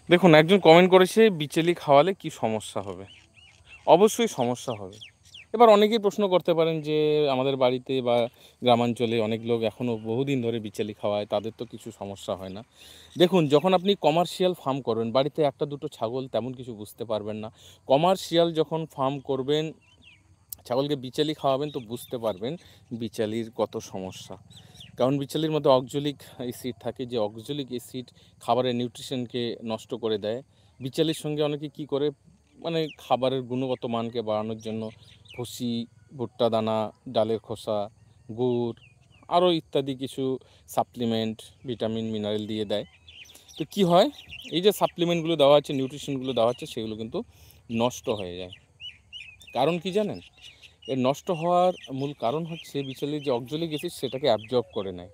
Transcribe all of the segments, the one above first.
দেখুন, একজন কমেন্ট করেছে বিচেলি খাওয়ালে কি সমস্যা হবে? অবশ্যই সমস্যা হবে। এবার অনেকেই প্রশ্ন করতে পারেন যে আমাদের বাড়িতে বা গ্রামাঞ্চলে অনেক লোক এখনও বহুদিন ধরে বিচেলি খাওয়ায়, তাদের তো কিছু সমস্যা হয় না। দেখুন, যখন আপনি কমার্শিয়াল ফার্ম করবেন, বাড়িতে ১টা ২টো ছাগল তেমন কিছু বুঝতে পারবেন না। কমার্শিয়াল যখন ফার্ম করবেন, ছাগলকে বিচেলি খাওয়াবেন তো বুঝতে পারবেন বিচালির কত সমস্যা। কারণ বিচালির মধ্যে অক্সলিক অ্যাসিড থাকে, যে অক্সলিক অ্যাসিড খাবারের নিউট্রিশনকে নষ্ট করে দেয়। বিচালির সঙ্গে অনেকে কী করে, মানে খাবারের গুণগত মানকে বাড়ানোর জন্য ভুসি, ভুট্টা দানা, ডালের খোসা, গুড়, আরও ইত্যাদি কিছু সাপ্লিমেন্ট, ভিটামিন, মিনারেল দিয়ে দেয়। তো কী হয়, এই যে সাপ্লিমেন্টগুলো দেওয়া হচ্ছে, নিউট্রিশনগুলো দেওয়া হচ্ছে, সেগুলো কিন্তু নষ্ট হয়ে যায়। কারণ কি জানেন? এর নষ্ট হওয়ার মূল কারণ হচ্ছে বিচেলির যে অক্সলিক অ্যাসিড সেটাকে অ্যাবজর্ব করে নেয়,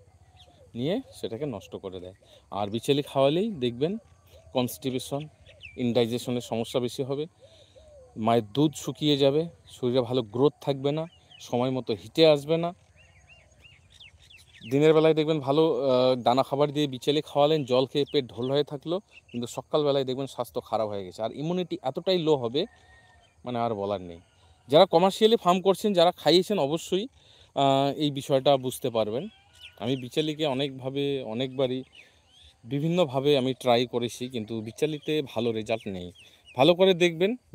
নিয়ে সেটাকে নষ্ট করে দেয়। আর বিচেলি খাওয়ালেই দেখবেন কনস্টিপেশন, ইনডাইজেশনের সমস্যা বেশি হবে, মায়ের দুধ শুকিয়ে যাবে, শরীরে ভালো গ্রোথ থাকবে না, সময় মতো হিটে আসবে না। দিনের বেলায় দেখবেন ভালো দানা খাবার দিয়ে বিচেলি খাওয়ালেন, জল খেয়ে পেট ঢোল হয়ে থাকলো, কিন্তু সকালবেলায় দেখবেন স্বাস্থ্য খারাপ হয়ে গেছে। আর ইমিউনিটি এতটাই লো হবে, মানে আর বলার নেই। যারা কমার্শিয়ালি ফার্ম করছেন, যারা খাইয়েছেন, অবশ্যই এই বিষয়টা বুঝতে পারবেন। আমি বিচালিকে অনেকভাবে, অনেকবারই, বিভিন্নভাবে আমি ট্রাই করেছি, কিন্তু বিচালিতে ভালো রেজাল্ট নেই। ভালো করে দেখবেন।